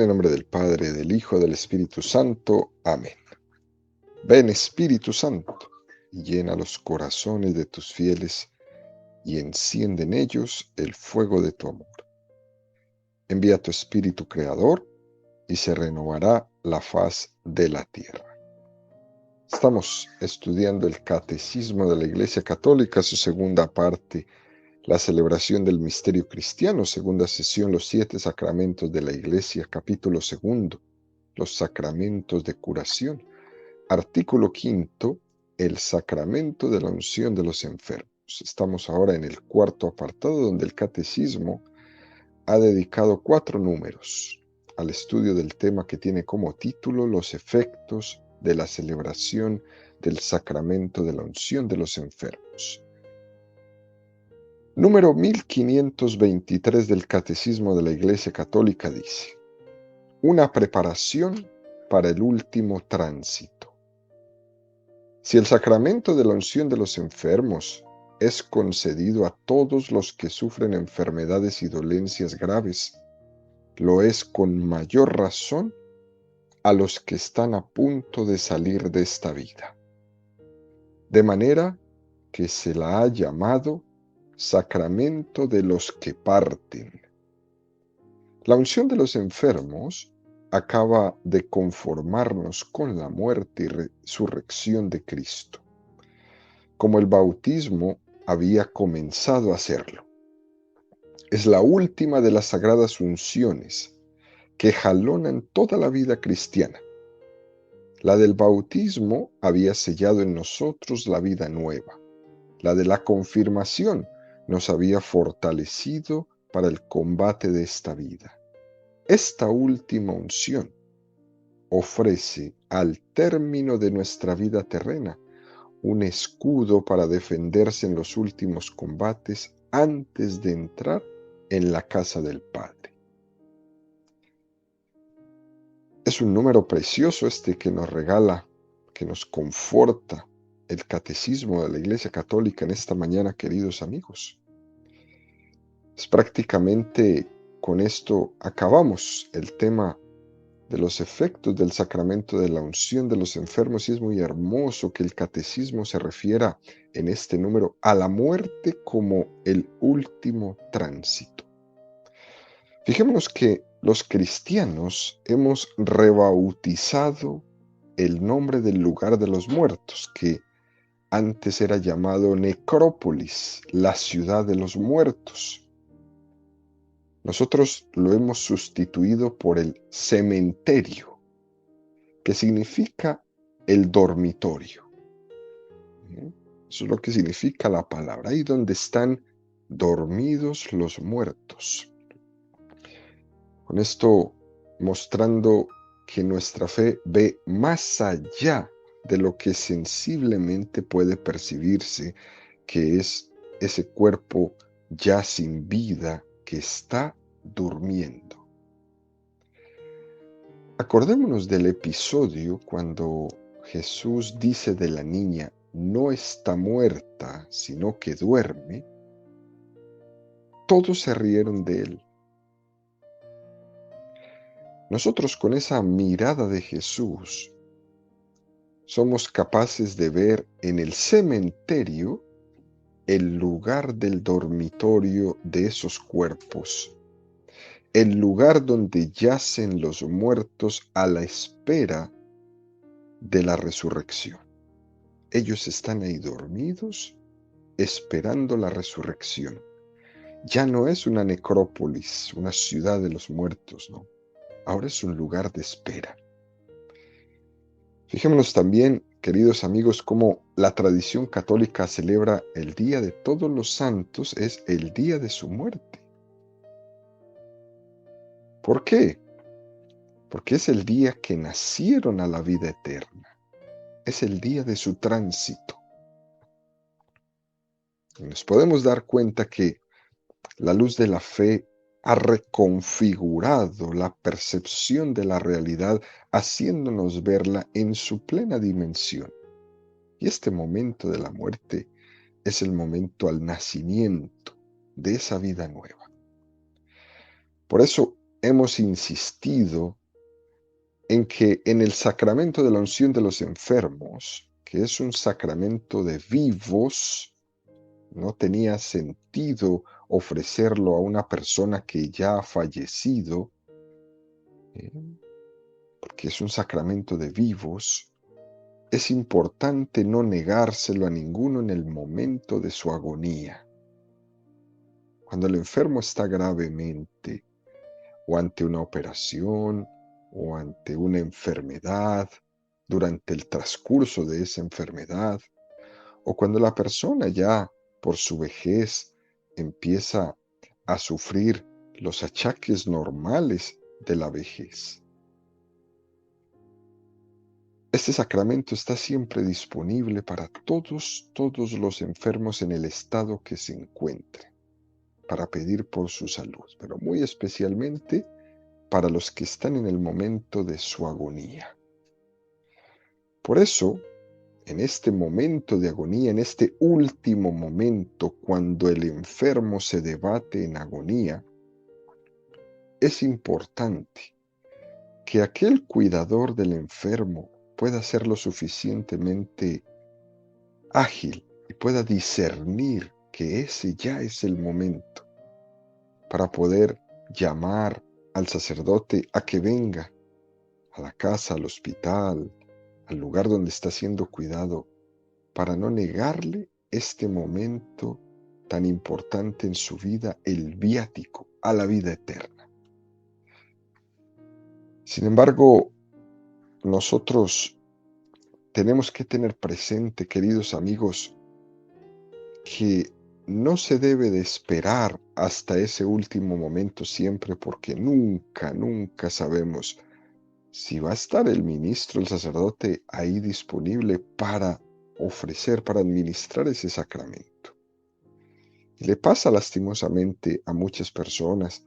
En el nombre del Padre, del Hijo, del Espíritu Santo. Amén. Ven, Espíritu Santo, y llena los corazones de tus fieles, y enciende en ellos el fuego de tu amor. Envía tu Espíritu Creador, y se renovará la faz de la tierra. Estamos estudiando el Catecismo de la Iglesia Católica, su segunda parte, la celebración del misterio cristiano, segunda sesión, los 7 sacramentos de la Iglesia, capítulo segundo, los sacramentos de curación. Artículo 5, el sacramento de la unción de los enfermos. Estamos ahora en el cuarto apartado, donde el Catecismo ha dedicado 4 números al estudio del tema que tiene como título los efectos de la celebración del sacramento de la unción de los enfermos. Número 1523 del Catecismo de la Iglesia Católica dice: una preparación para el último tránsito. Si el sacramento de la unción de los enfermos es concedido a todos los que sufren enfermedades y dolencias graves, lo es con mayor razón a los que están a punto de salir de esta vida. De manera que se la ha llamado sacramento de los que parten. La unción de los enfermos acaba de conformarnos con la muerte y resurrección de Cristo, como el bautismo había comenzado a hacerlo. Es la última de las sagradas unciones que jalonan toda la vida cristiana. La del bautismo había sellado en nosotros la vida nueva. La de la confirmación nos había fortalecido para el combate de esta vida. Esta última unción ofrece al término de nuestra vida terrena un escudo para defenderse en los últimos combates antes de entrar en la casa del Padre. Es un número precioso este que nos regala, que nos conforta el Catecismo de la Iglesia Católica en esta mañana, queridos amigos. Es prácticamente con esto acabamos el tema de los efectos del sacramento de la unción de los enfermos, y es muy hermoso que el Catecismo se refiera en este número a la muerte como el último tránsito. Fijémonos que los cristianos hemos rebautizado el nombre del lugar de los muertos, que antes era llamado Necrópolis, la ciudad de los muertos. Nosotros lo hemos sustituido por el cementerio, que significa el dormitorio. Eso es lo que significa la palabra, ahí donde están dormidos los muertos. Con esto mostrando que nuestra fe ve más allá de lo que sensiblemente puede percibirse, que es ese cuerpo ya sin vida que está durmiendo. Acordémonos del episodio cuando Jesús dice de la niña: no está muerta, sino que duerme. Todos se rieron de él. Nosotros, con esa mirada de Jesús, somos capaces de ver en el cementerio el lugar del dormitorio de esos cuerpos, el lugar donde yacen los muertos a la espera de la resurrección. Ellos están ahí dormidos, esperando la resurrección. Ya no es una necrópolis, una ciudad de los muertos, no. Ahora es un lugar de espera. Fijémonos también, queridos amigos, cómo la tradición católica celebra el Día de Todos los Santos, es el día de su muerte. ¿Por qué? Porque es el día que nacieron a la vida eterna. Es el día de su tránsito. Y nos podemos dar cuenta que la luz de la fe ha reconfigurado la percepción de la realidad, haciéndonos verla en su plena dimensión. Y este momento de la muerte es el momento al nacimiento de esa vida nueva. Por eso hemos insistido en que en el sacramento de la unción de los enfermos, que es un sacramento de vivos, no tenía sentido ofrecerlo a una persona que ya ha fallecido, ¿eh? Porque es un sacramento de vivos. Es importante no negárselo a ninguno en el momento de su agonía. Cuando el enfermo está gravemente, o ante una operación, o ante una enfermedad, durante el transcurso de esa enfermedad, o cuando la persona ya por su vejez empieza a sufrir los achaques normales de la vejez. Este sacramento está siempre disponible para todos los enfermos en el estado que se encuentren, para pedir por su salud, pero muy especialmente para los que están en el momento de su agonía. Por eso, en este momento de agonía, en este último momento, cuando el enfermo se debate en agonía, es importante que aquel cuidador del enfermo pueda ser lo suficientemente ágil y pueda discernir que ese ya es el momento para poder llamar al sacerdote a que venga a la casa, al hospital, al lugar donde está siendo cuidado, para no negarle este momento tan importante en su vida, el viático a la vida eterna. Sin embargo, nosotros tenemos que tener presente, queridos amigos, que no se debe de esperar hasta ese último momento siempre, porque nunca sabemos si va a estar el ministro, el sacerdote ahí disponible para ofrecer, para administrar ese sacramento. Y le pasa lastimosamente a muchas personas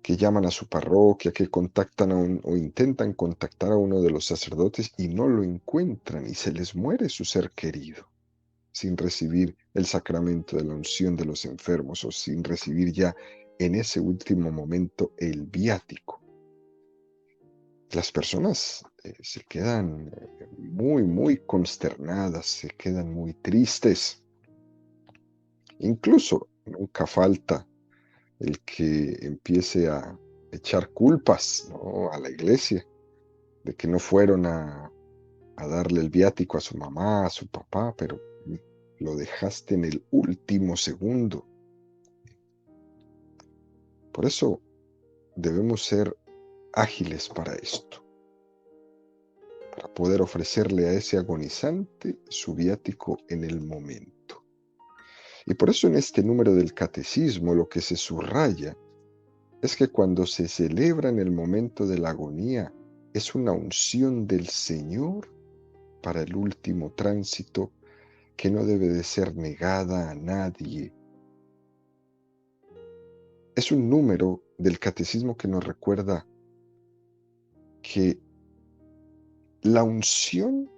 que llaman a su parroquia, que contactan o intentan contactar a uno de los sacerdotes y no lo encuentran y se les muere su ser querido sin recibir el sacramento de la unción de los enfermos o sin recibir ya en ese último momento el viático. Las personas se quedan muy consternadas, se quedan muy tristes. Incluso nunca falta el que empiece a echar culpas, ¿no?, a la iglesia de que no fueron a darle el viático a su mamá, a su papá, pero lo dejaste en el último segundo. Por eso debemos ser ágiles para esto, para poder ofrecerle a ese agonizante su viático en el momento. Y por eso en este número del catecismo lo que se subraya es que cuando se celebra en el momento de la agonía es una unción del Señor para el último tránsito que no debe de ser negada a nadie. Es un número del catecismo que nos recuerda que la unción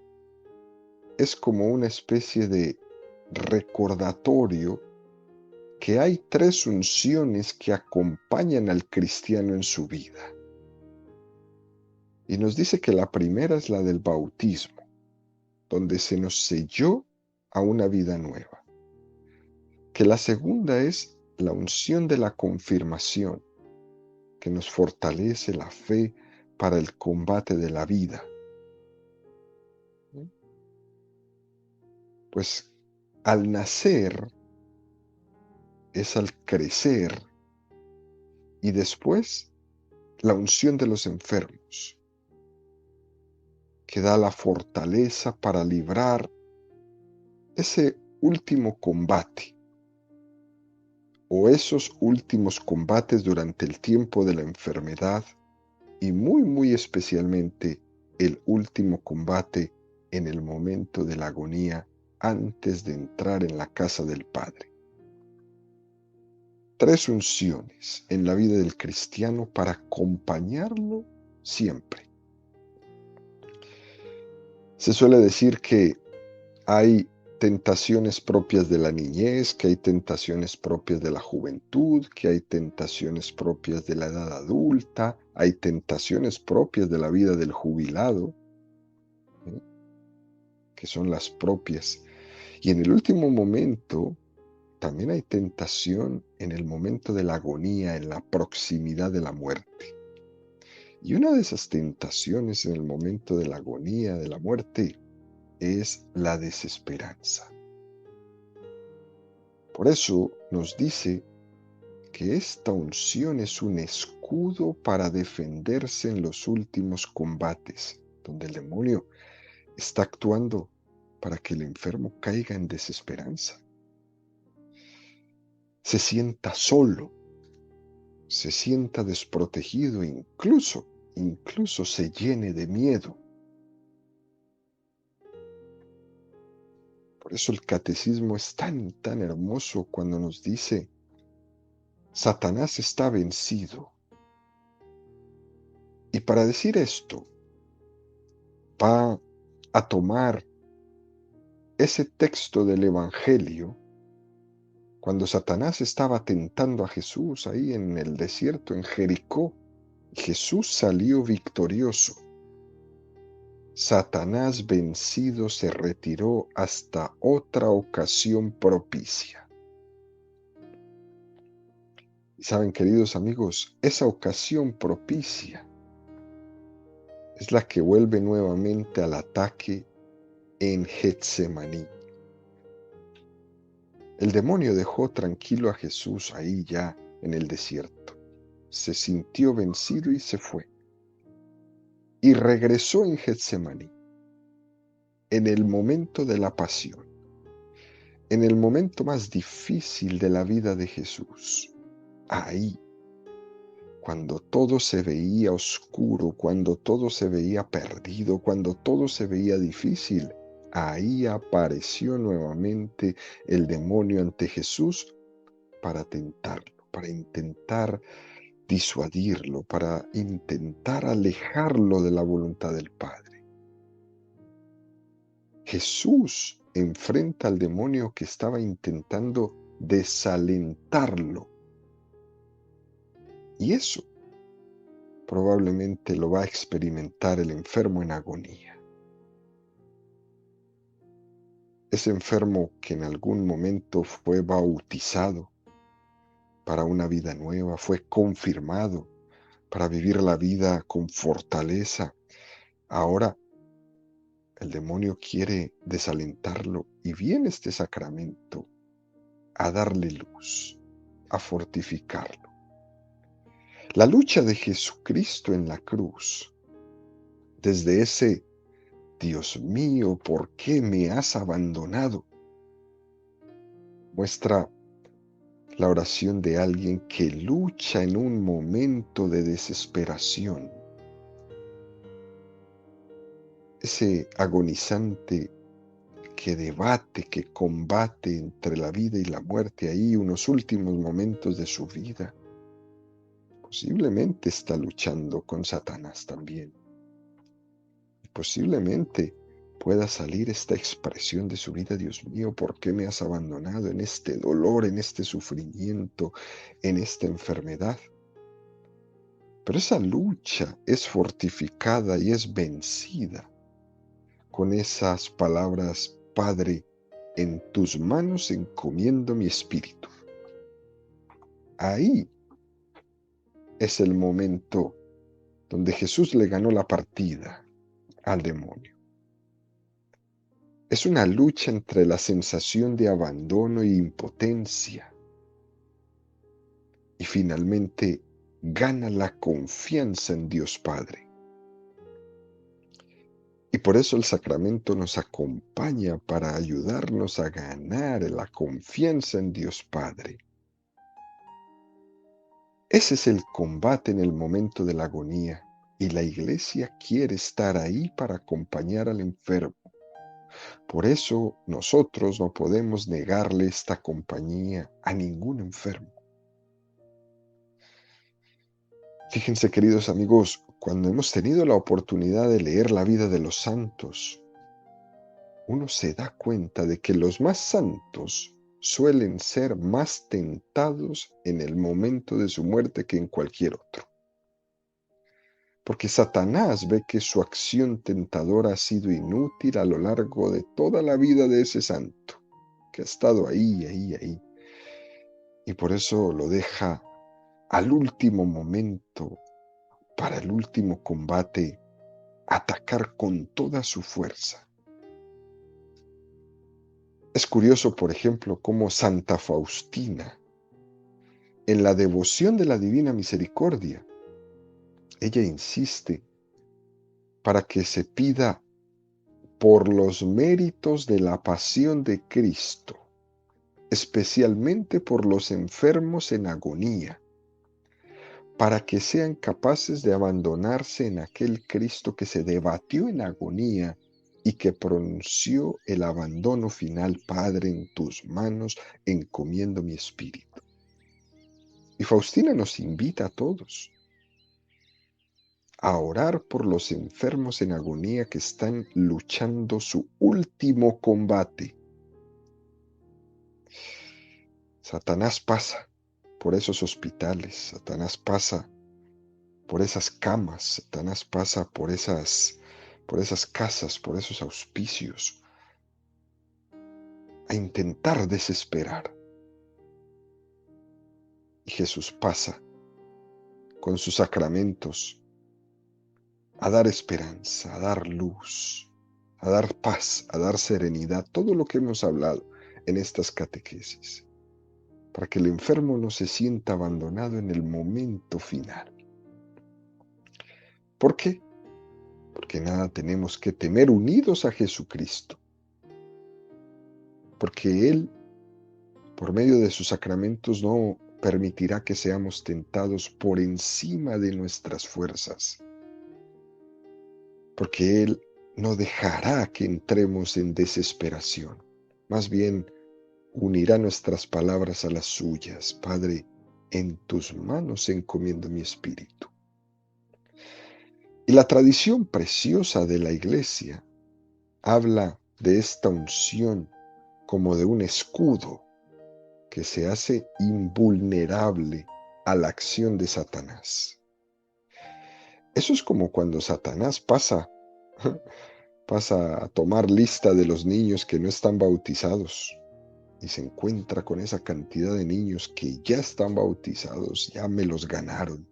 es como una especie de recordatorio que hay tres unciones que acompañan al cristiano en su vida. Y nos dice que la primera es la del bautismo, donde se nos selló a una vida nueva. Que la segunda es la unción de la confirmación, que nos fortalece la fe para el combate de la vida. Pues al nacer es al crecer y después la unción de los enfermos, que da la fortaleza para librar ese último combate o esos últimos combates durante el tiempo de la enfermedad y muy especialmente el último combate en el momento de la agonía antes de entrar en la casa del Padre. Tres unciones en la vida del cristiano para acompañarlo siempre. Se suele decir que hay tentaciones propias de la niñez, que hay tentaciones propias de la juventud, que hay tentaciones propias de la edad adulta, hay tentaciones propias de la vida del jubilado, ¿eh? Que son las propias. Y en el último momento, también hay tentación en el momento de la agonía, en la proximidad de la muerte. Y una de esas tentaciones en el momento de la agonía, de la muerte, es la desesperanza. Por eso nos dice que esta unción es un escudo para defenderse en los últimos combates, donde el demonio está actuando para que el enfermo caiga en desesperanza, se sienta solo, se sienta desprotegido, incluso se llene de miedo. Por eso el catecismo es tan hermoso cuando nos dice: Satanás está vencido. Y para decir esto, va a tomar ese texto del Evangelio, cuando Satanás estaba tentando a Jesús ahí en el desierto, en Jericó. Jesús salió victorioso. Satanás vencido se retiró hasta otra ocasión propicia. Y saben, queridos amigos, esa ocasión propicia es la que vuelve nuevamente al ataque en Getsemaní. El demonio dejó tranquilo a Jesús ahí ya en el desierto. Se sintió vencido y se fue. Y regresó en Getsemaní, en el momento de la pasión, en el momento más difícil de la vida de Jesús. Ahí, cuando todo se veía oscuro, cuando todo se veía perdido, cuando todo se veía difícil, ahí apareció nuevamente el demonio ante Jesús para tentarlo, para intentar disuadirlo, para intentar alejarlo de la voluntad del Padre. Jesús enfrenta al demonio que estaba intentando desalentarlo. Y eso probablemente lo va a experimentar el enfermo en agonía. Ese enfermo que en algún momento fue bautizado para una vida nueva, fue confirmado para vivir la vida con fortaleza. Ahora el demonio quiere desalentarlo y viene este sacramento a darle luz, a fortificarlo. La lucha de Jesucristo en la cruz, desde ese Dios mío, ¿por qué me has abandonado?, muestra la oración de alguien que lucha en un momento de desesperación. Ese agonizante que debate, que combate entre la vida y la muerte ahí, unos últimos momentos de su vida, posiblemente está luchando con Satanás también. Y posiblemente pueda salir esta expresión de su vida: Dios mío, ¿por qué me has abandonado en este dolor, en este sufrimiento, en esta enfermedad? Pero esa lucha es fortificada y es vencida con esas palabras: Padre, en tus manos encomiendo mi espíritu. Ahí es el momento donde Jesús le ganó la partida al demonio. Es una lucha entre la sensación de abandono e impotencia. Y finalmente gana la confianza en Dios Padre. Y por eso el sacramento nos acompaña para ayudarnos a ganar la confianza en Dios Padre. Ese es el combate en el momento de la agonía, y la Iglesia quiere estar ahí para acompañar al enfermo. Por eso nosotros no podemos negarle esta compañía a ningún enfermo. Fíjense, queridos amigos, cuando hemos tenido la oportunidad de leer la vida de los santos, uno se da cuenta de que los más santos suelen ser más tentados en el momento de su muerte que en cualquier otro. Porque Satanás ve que su acción tentadora ha sido inútil a lo largo de toda la vida de ese santo, que ha estado ahí, ahí, ahí. Y por eso lo deja al último momento, para el último combate, atacar con toda su fuerza. Es curioso, por ejemplo, cómo Santa Faustina, en la devoción de la Divina Misericordia, ella insiste para que se pida por los méritos de la pasión de Cristo, especialmente por los enfermos en agonía, para que sean capaces de abandonarse en aquel Cristo que se debatió en agonía y que pronunció el abandono final: Padre, en tus manos encomiendo mi espíritu. Y Faustina nos invita a todos a orar por los enfermos en agonía que están luchando su último combate. Satanás pasa por esos hospitales, Satanás pasa por esas camas, Satanás pasa por esas casas, por esos auspicios, a intentar desesperar. Y Jesús pasa con sus sacramentos a dar esperanza, a dar luz, a dar paz, a dar serenidad, todo lo que hemos hablado en estas catequesis, para que el enfermo no se sienta abandonado en el momento final. ¿Por qué? Porque nada tenemos que temer unidos a Jesucristo, porque Él, por medio de sus sacramentos, no permitirá que seamos tentados por encima de nuestras fuerzas, porque Él no dejará que entremos en desesperación, más bien unirá nuestras palabras a las suyas. Padre, en tus manos encomiendo mi espíritu. Y la tradición preciosa de la Iglesia habla de esta unción como de un escudo que se hace invulnerable a la acción de Satanás. Eso es como cuando Satanás pasa a tomar lista de los niños que no están bautizados y se encuentra con esa cantidad de niños que ya están bautizados, ya me los ganaron.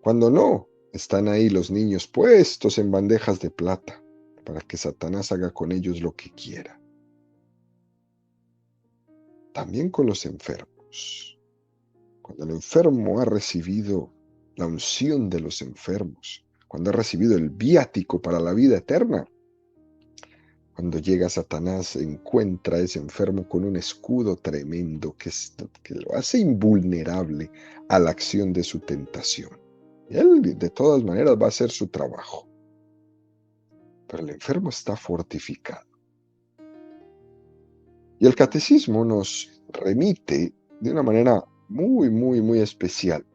Cuando no, están ahí los niños puestos en bandejas de plata para que Satanás haga con ellos lo que quiera. También con los enfermos. Cuando el enfermo ha recibido la unción de los enfermos, cuando ha recibido el viático para la vida eterna, cuando llega Satanás, encuentra a ese enfermo con un escudo tremendo que lo hace invulnerable a la acción de su tentación. Y él, de todas maneras, va a hacer su trabajo. Pero el enfermo está fortificado. Y el catecismo nos remite de una manera muy, muy, muy especial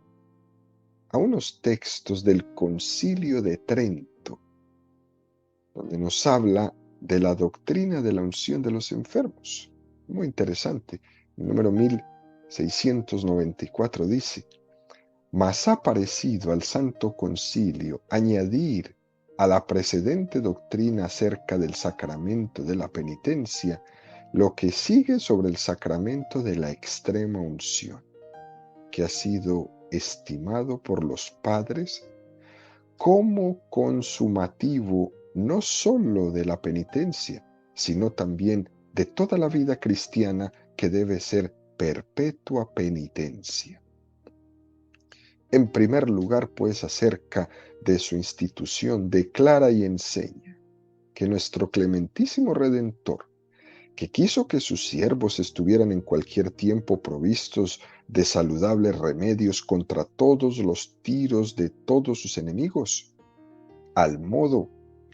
a unos textos del Concilio de Trento, donde nos habla de la doctrina de la unción de los enfermos. Muy interesante. El número 1694 dice: mas ha parecido al Santo Concilio añadir a la precedente doctrina acerca del sacramento de la penitencia lo que sigue sobre el sacramento de la extrema unción, que ha sido estimado por los padres como consumativo no sólo de la penitencia, sino también de toda la vida cristiana, que debe ser perpetua penitencia. En primer lugar, pues, acerca de su institución, declara y enseña que nuestro clementísimo Redentor, que quiso que sus siervos estuvieran en cualquier tiempo provistos de saludables remedios contra todos los tiros de todos sus enemigos, al modo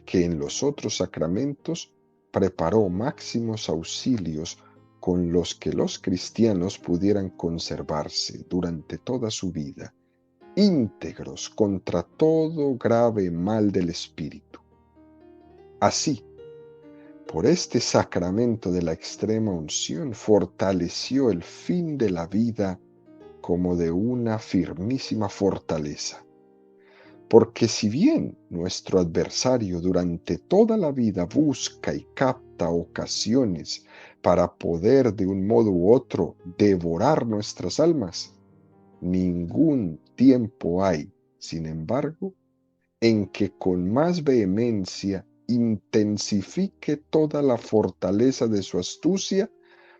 que en los otros sacramentos preparó máximos auxilios con los que los cristianos pudieran conservarse durante toda su vida, íntegros contra todo grave mal del espíritu. Así, por este sacramento de la extrema unción, fortaleció el fin de la vida como de una firmísima fortaleza. Porque si bien nuestro adversario durante toda la vida busca y capta ocasiones para poder de un modo u otro devorar nuestras almas, ningún tiempo hay, sin embargo, en que con más vehemencia intensifique toda la fortaleza de su astucia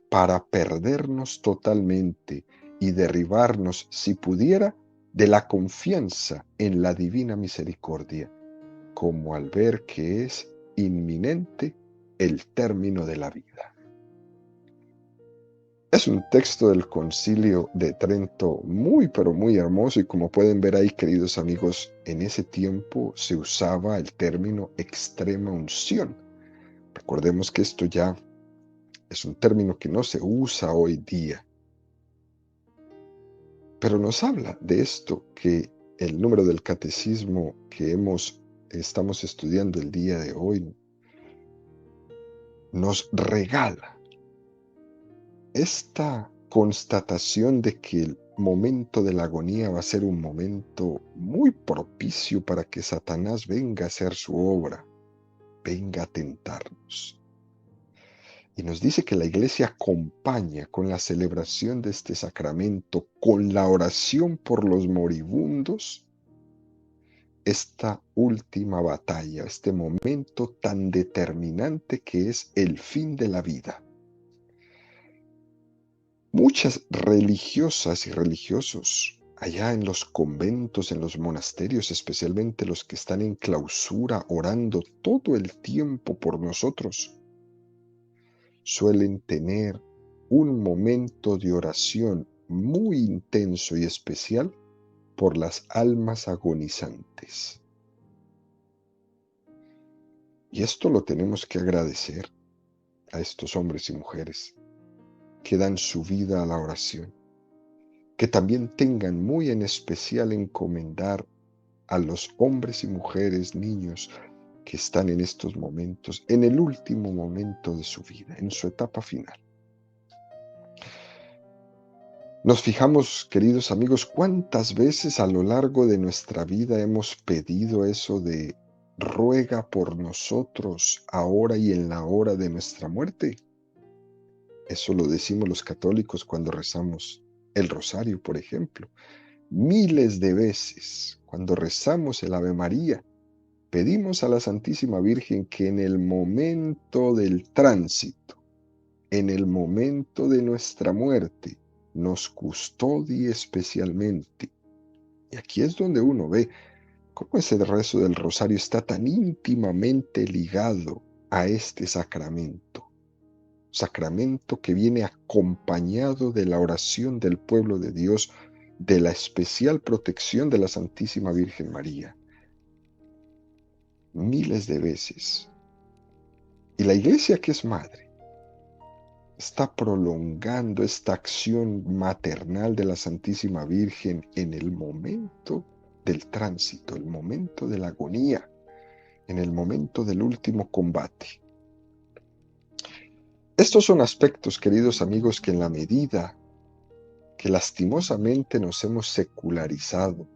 para perdernos totalmente y derribarnos, si pudiera, de la confianza en la divina misericordia, como al ver que es inminente el término de la vida. Es un texto del Concilio de Trento muy, pero muy hermoso, y como pueden ver ahí, queridos amigos, en ese tiempo se usaba el término extrema unción. Recordemos que esto ya es un término que no se usa hoy día, pero nos habla de esto que el número del catecismo que estamos estudiando el día de hoy nos regala esta constatación de que el momento de la agonía va a ser un momento muy propicio para que Satanás venga a hacer su obra, venga a tentarnos. Y nos dice que la iglesia acompaña con la celebración de este sacramento, con la oración por los moribundos, esta última batalla, este momento tan determinante que es el fin de la vida. Muchas religiosas y religiosos allá en los conventos, en los monasterios, especialmente los que están en clausura, orando todo el tiempo por nosotros, suelen tener un momento de oración muy intenso y especial por las almas agonizantes. Y esto lo tenemos que agradecer a estos hombres y mujeres que dan su vida a la oración, que también tengan muy en especial encomendar a los hombres y mujeres, niños que están en estos momentos, en el último momento de su vida, en su etapa final. Nos fijamos, queridos amigos, cuántas veces a lo largo de nuestra vida hemos pedido eso de ruega por nosotros ahora y en la hora de nuestra muerte. Eso lo decimos los católicos cuando rezamos el rosario, por ejemplo. Miles de veces, cuando rezamos el Ave María, pedimos a la Santísima Virgen que en el momento del tránsito, en el momento de nuestra muerte, nos custodie especialmente. Y aquí es donde uno ve cómo ese rezo del rosario está tan íntimamente ligado a este sacramento. Sacramento que viene acompañado de la oración del pueblo de Dios, de la especial protección de la Santísima Virgen María. Miles de veces. Y la Iglesia, que es madre, está prolongando esta acción maternal de la Santísima Virgen en el momento del tránsito, el momento de la agonía, en el momento del último combate. Estos son aspectos, queridos amigos, que en la medida que lastimosamente nos hemos secularizado,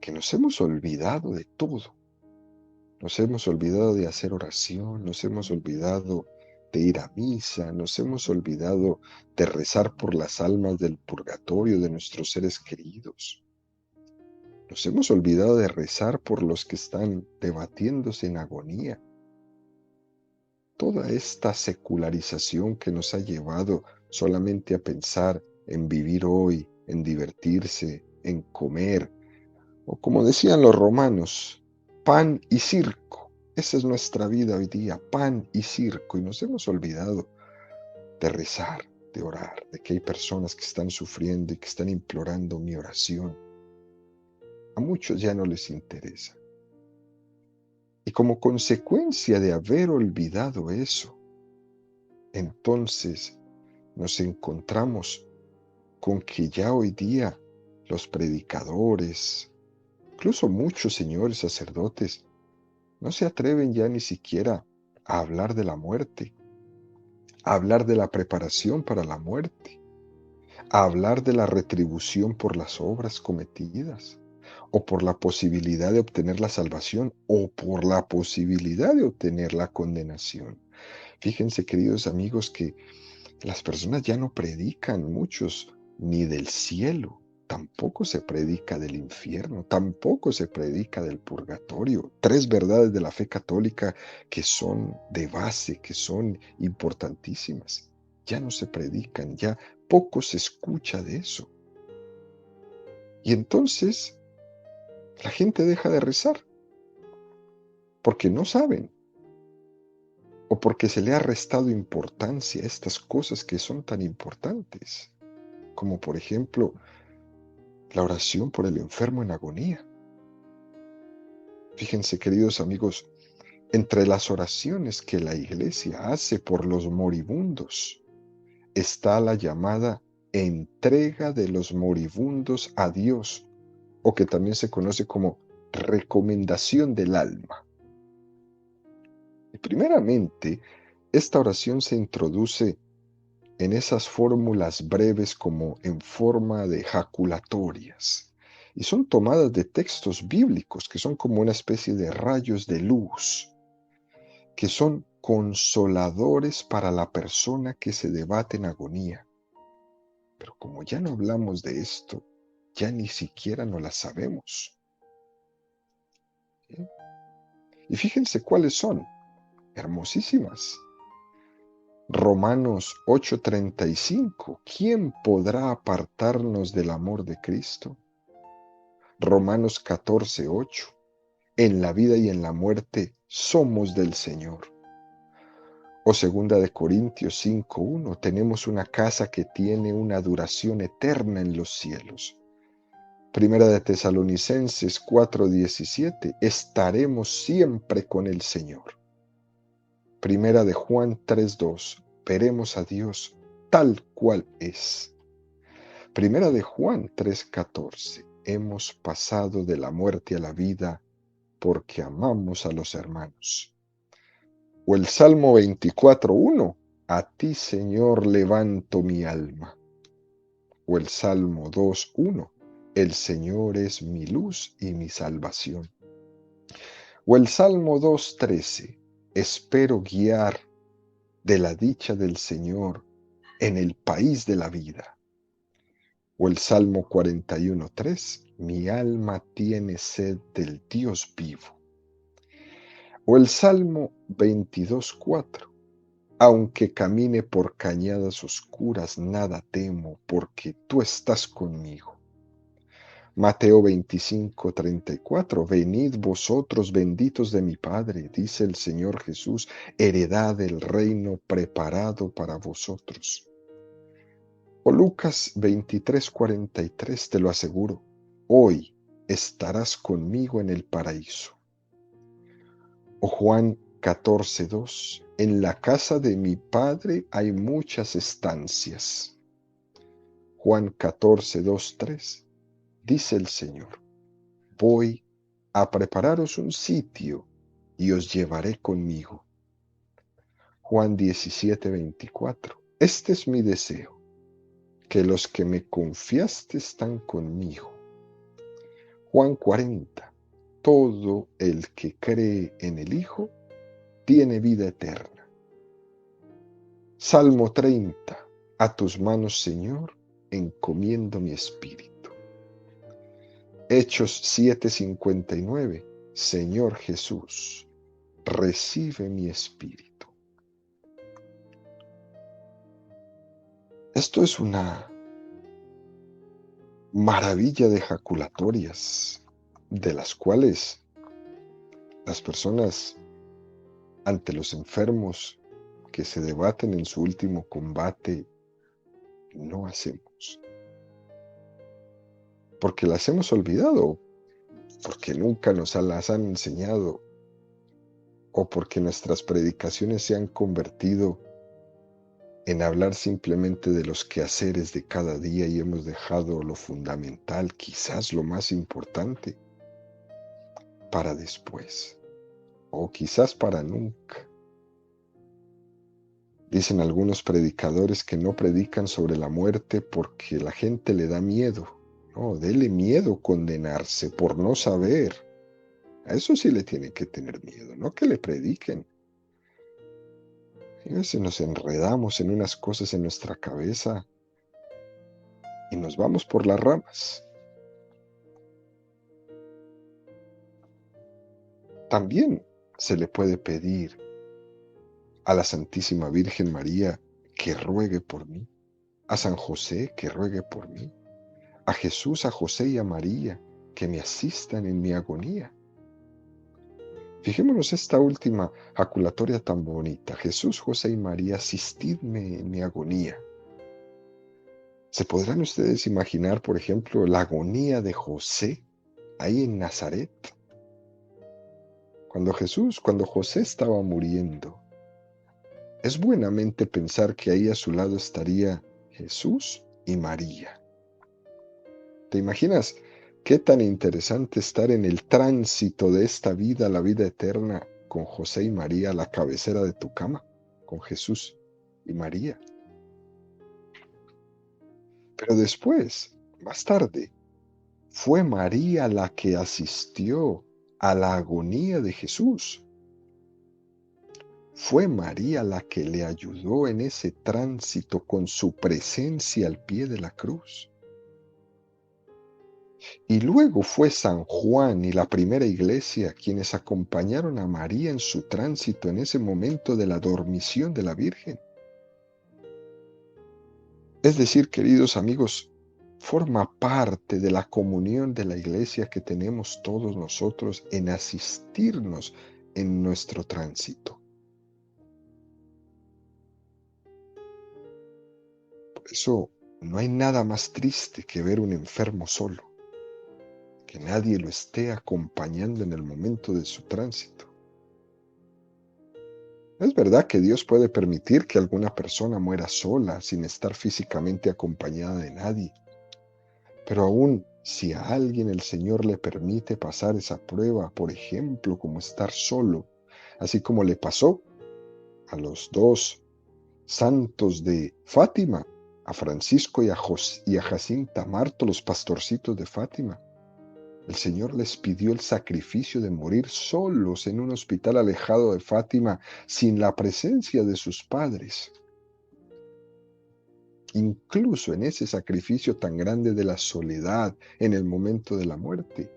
que nos hemos olvidado de todo, nos hemos olvidado de hacer oración, nos hemos olvidado de ir a misa, nos hemos olvidado de rezar por las almas del purgatorio de nuestros seres queridos. Nos hemos olvidado de rezar por los que están debatiéndose en agonía. Toda esta secularización que nos ha llevado solamente a pensar en vivir hoy, en divertirse, en comer, o como decían los romanos, pan y circo. Esa es nuestra vida hoy día, pan y circo, y nos hemos olvidado de rezar, de orar, de que hay personas que están sufriendo y que están implorando mi oración. A muchos ya no les interesa. Y como consecuencia de haber olvidado eso, entonces nos encontramos con que ya hoy día los predicadores, incluso muchos señores sacerdotes, no se atreven ya ni siquiera a hablar de la muerte, a hablar de la preparación para la muerte, a hablar de la retribución por las obras cometidas, o por la posibilidad de obtener la salvación, o por la posibilidad de obtener la condenación. Fíjense, queridos amigos, que las personas ya no predican muchos ni del cielo, tampoco se predica del infierno, tampoco se predica del purgatorio. Tres verdades de la fe católica que son de base, que son importantísimas. Ya no se predican, ya poco se escucha de eso. Y entonces la gente deja de rezar porque no saben o porque se le ha restado importancia a estas cosas que son tan importantes, como por ejemplo la oración por el enfermo en agonía. Fíjense, queridos amigos, entre las oraciones que la Iglesia hace por los moribundos está la llamada entrega de los moribundos a Dios, o que también se conoce como recomendación del alma. Y primeramente, esta oración se introduce en esas fórmulas breves como en forma de jaculatorias, y son tomadas de textos bíblicos que son como una especie de rayos de luz, que son consoladores para la persona que se debate en agonía. Pero como ya no hablamos de esto, ya ni siquiera no las sabemos. ¿Sí? Y fíjense cuáles son, hermosísimas. Romanos 8:35, ¿quién podrá apartarnos del amor de Cristo? Romanos 14:8, en la vida y en la muerte somos del Señor. O segunda de Corintios 5:1, tenemos una casa que tiene una duración eterna en los cielos. Primera de Tesalonicenses 4:17, estaremos siempre con el Señor. Primera de Juan 3:2, veremos a Dios tal cual es. Primera de Juan 3:14, hemos pasado de la muerte a la vida porque amamos a los hermanos. O el Salmo 24:1, a ti, Señor, levanto mi alma. O el Salmo 2:1, el Señor es mi luz y mi salvación. O el Salmo 2:13, espero guiar de la dicha del Señor en el país de la vida. O el Salmo 41:3, mi alma tiene sed del Dios vivo. O el Salmo 22:4, aunque camine por cañadas oscuras, nada temo, porque tú estás conmigo. Mateo 25:34, venid vosotros benditos de mi Padre, dice el Señor Jesús, heredad del reino preparado para vosotros. O Lucas 23:43, te lo aseguro, hoy estarás conmigo en el paraíso. O Juan 14:2, en la casa de mi Padre hay muchas estancias. Juan 14:2-3, dice el Señor, voy a prepararos un sitio y os llevaré conmigo. Juan 17:24, este es mi deseo, que los que me confiaste están conmigo. Juan 40, todo el que cree en el Hijo tiene vida eterna. Salmo 30, a tus manos, Señor, encomiendo mi espíritu. Hechos 7:59, Señor Jesús, recibe mi espíritu. Esto es una maravilla de jaculatorias, de las cuales las personas ante los enfermos que se debaten en su último combate no hacemos. Porque las hemos olvidado, porque nunca nos las han enseñado, o porque nuestras predicaciones se han convertido en hablar simplemente de los quehaceres de cada día y hemos dejado lo fundamental, quizás lo más importante, para después, o quizás para nunca. Dicen algunos predicadores que no predican sobre la muerte porque la gente le da miedo. No, dele miedo condenarse por no saber. A eso sí le tiene que tener miedo, no que le prediquen. Y a veces nos enredamos en unas cosas en nuestra cabeza y nos vamos por las ramas. También se le puede pedir a la Santísima Virgen María que ruegue por mí, a San José que ruegue por mí, a Jesús, a José y a María que me asistan en mi agonía. Fijémonos esta última jaculatoria tan bonita. Jesús, José y María, asistidme en mi agonía. ¿Se podrán ustedes imaginar, por ejemplo, la agonía de José ahí en Nazaret? Cuando José estaba muriendo, es buenamente pensar que ahí a su lado estaría Jesús y María. ¿Te imaginas qué tan interesante estar en el tránsito de esta vida a la vida eterna con José y María a la cabecera de tu cama, con Jesús y María? Pero después, más tarde, fue María la que asistió a la agonía de Jesús. Fue María la que le ayudó en ese tránsito con su presencia al pie de la cruz. Y luego fue San Juan y la primera iglesia quienes acompañaron a María en su tránsito en ese momento de la dormición de la Virgen. Es decir, queridos amigos, forma parte de la comunión de la iglesia que tenemos todos nosotros en asistirnos en nuestro tránsito. Por eso no hay nada más triste que ver un enfermo solo, que nadie lo esté acompañando en el momento de su tránsito. Es verdad que Dios puede permitir que alguna persona muera sola sin estar físicamente acompañada de nadie, pero aún si a alguien el Señor le permite pasar esa prueba, por ejemplo, como estar solo, así como le pasó a los dos santos de Fátima, a Francisco y a Jacinta Marto, los pastorcitos de Fátima. El Señor les pidió el sacrificio de morir solos en un hospital alejado de Fátima, sin la presencia de sus padres. Incluso en ese sacrificio tan grande de la soledad en el momento de la muerte,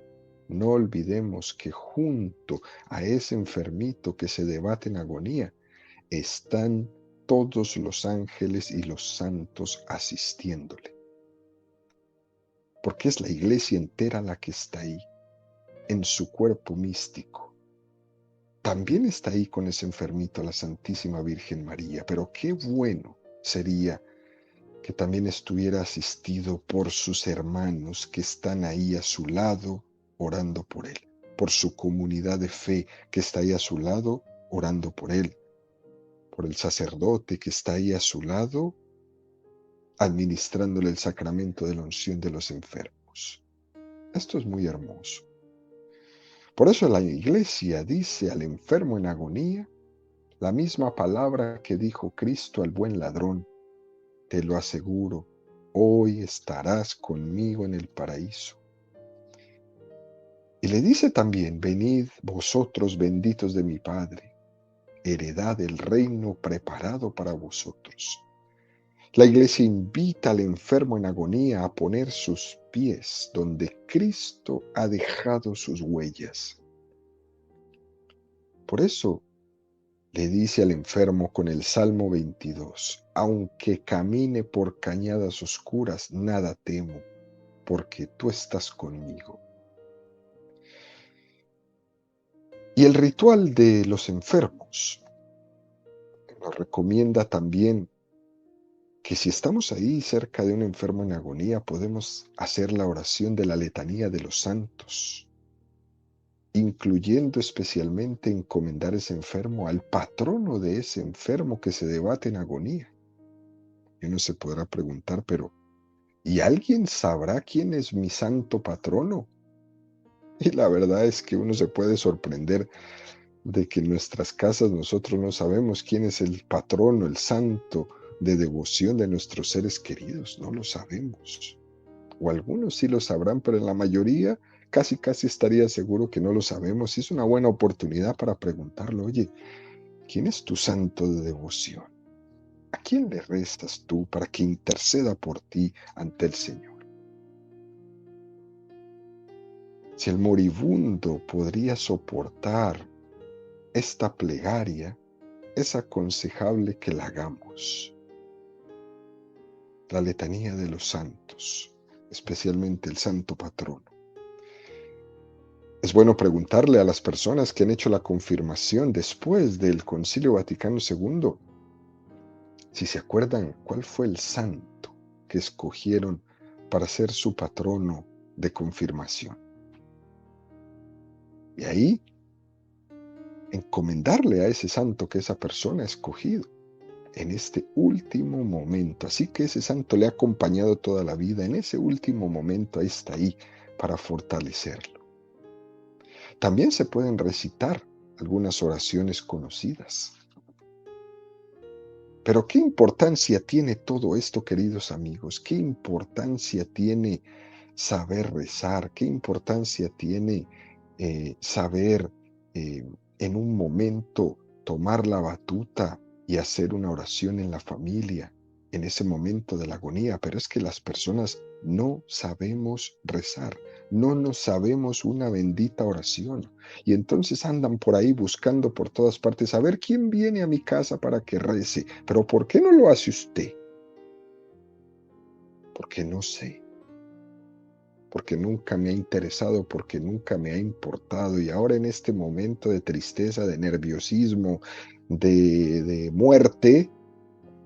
no olvidemos que junto a ese enfermito que se debate en agonía, están todos los ángeles y los santos asistiéndole. Porque es la iglesia entera la que está ahí, en su cuerpo místico. También está ahí con ese enfermito la Santísima Virgen María, pero qué bueno sería que también estuviera asistido por sus hermanos que están ahí a su lado orando por él, por su comunidad de fe que está ahí a su lado orando por él, por el sacerdote que está ahí a su lado administrándole el sacramento de la unción de los enfermos. Esto es muy hermoso. Por eso la iglesia dice al enfermo en agonía la misma palabra que dijo Cristo al buen ladrón: te lo aseguro, hoy estarás conmigo en el paraíso. Y le dice también: venid vosotros benditos de mi Padre, heredad del reino preparado para vosotros. La iglesia invita al enfermo en agonía a poner sus pies donde Cristo ha dejado sus huellas. Por eso le dice al enfermo con el Salmo 22, aunque camine por cañadas oscuras, nada temo, porque tú estás conmigo. Y el ritual de los enfermos nos recomienda también que si estamos ahí cerca de un enfermo en agonía, podemos hacer la oración de la letanía de los santos, incluyendo especialmente encomendar ese enfermo al patrono de ese enfermo que se debate en agonía. Y uno se podrá preguntar, pero ¿y alguien sabrá quién es mi santo patrono? Y la verdad es que uno se puede sorprender de que en nuestras casas nosotros no sabemos quién es el patrono, el santo de devoción de nuestros seres queridos. No lo sabemos. O algunos sí lo sabrán, pero en la mayoría casi estaría seguro que no lo sabemos. Y es una buena oportunidad para preguntarlo, oye, ¿quién es tu santo de devoción? ¿A quién le rezas tú para que interceda por ti ante el Señor? Si el moribundo podría soportar esta plegaria, es aconsejable que la hagamos. La letanía de los santos, especialmente el santo patrono. Es bueno preguntarle a las personas que han hecho la confirmación después del Concilio Vaticano II, si se acuerdan cuál fue el santo que escogieron para ser su patrono de confirmación. Y ahí, encomendarle a ese santo que esa persona ha escogido en este último momento. Así que ese santo le ha acompañado toda la vida. En ese último momento, ahí está ahí para fortalecerlo. También se pueden recitar algunas oraciones conocidas. Pero ¿qué importancia tiene todo esto, queridos amigos? ¿Qué importancia tiene saber rezar? ¿Qué importancia tiene saber en un momento tomar la batuta y hacer una oración en la familia, en ese momento de la agonía? Pero es que las personas no sabemos rezar, no nos sabemos una bendita oración. Y entonces andan por ahí buscando por todas partes a ver quién viene a mi casa para que rece. Pero ¿por qué no lo hace usted? Porque no sé. Porque nunca me ha interesado, porque nunca me ha importado. Y ahora en este momento de tristeza, de nerviosismo, de muerte,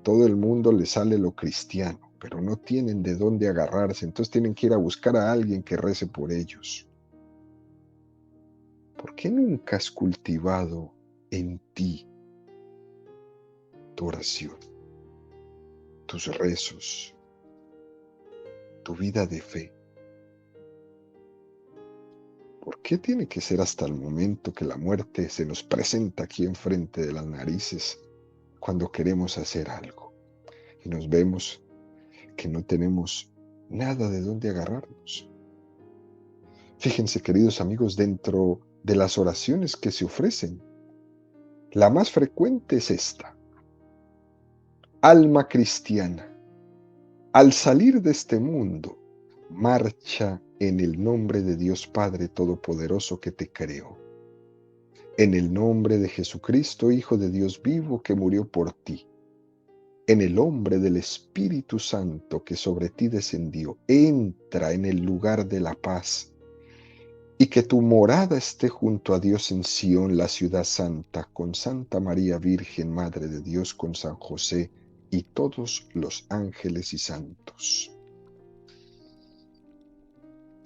todo el mundo le sale lo cristiano, pero no tienen de dónde agarrarse. Entonces tienen que ir a buscar a alguien que rece por ellos. ¿Por qué nunca has cultivado en ti tu oración, tus rezos, tu vida de fe? ¿Por qué tiene que ser hasta el momento que la muerte se nos presenta aquí enfrente de las narices cuando queremos hacer algo y nos vemos que no tenemos nada de dónde agarrarnos? Fíjense, queridos amigos, dentro de las oraciones que se ofrecen, la más frecuente es esta: alma cristiana, al salir de este mundo, marcha en el nombre de Dios Padre Todopoderoso que te creó, en el nombre de Jesucristo, Hijo de Dios vivo, que murió por ti, en el nombre del Espíritu Santo que sobre ti descendió. Entra en el lugar de la paz y que tu morada esté junto a Dios en Sión, la ciudad santa, con Santa María Virgen, Madre de Dios, con San José y todos los ángeles y santos.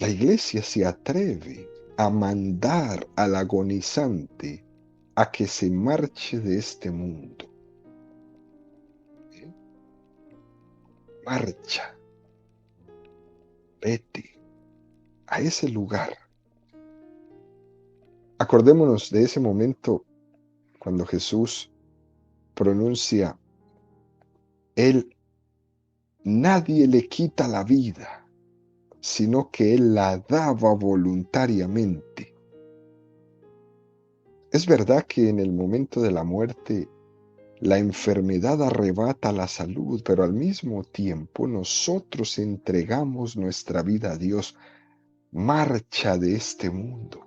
La Iglesia se atreve a mandar al agonizante a que se marche de este mundo. Marcha, vete a ese lugar. Acordémonos de ese momento cuando Jesús pronuncia: Él, nadie le quita la vida, sino que Él la daba voluntariamente. Es verdad que en el momento de la muerte la enfermedad arrebata la salud, pero al mismo tiempo nosotros entregamos nuestra vida a Dios. Marcha de este mundo.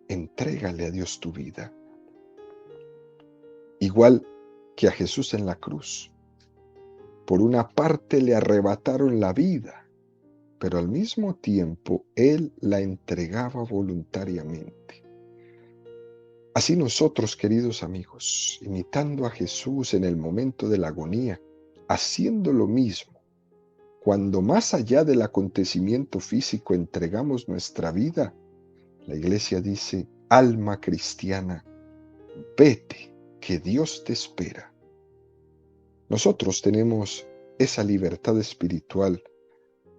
Entrégale a Dios tu vida. Igual que a Jesús en la cruz. Por una parte le arrebataron la vida, pero al mismo tiempo Él la entregaba voluntariamente. Así nosotros, queridos amigos, imitando a Jesús en el momento de la agonía, haciendo lo mismo, cuando más allá del acontecimiento físico entregamos nuestra vida, la Iglesia dice: alma cristiana, vete, que Dios te espera. Nosotros tenemos esa libertad espiritual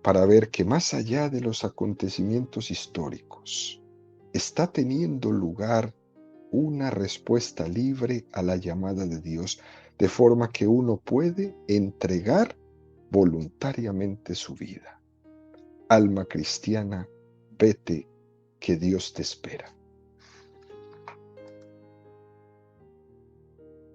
para ver que más allá de los acontecimientos históricos está teniendo lugar una respuesta libre a la llamada de Dios, de forma que uno puede entregar voluntariamente su vida. Alma cristiana, vete, que Dios te espera.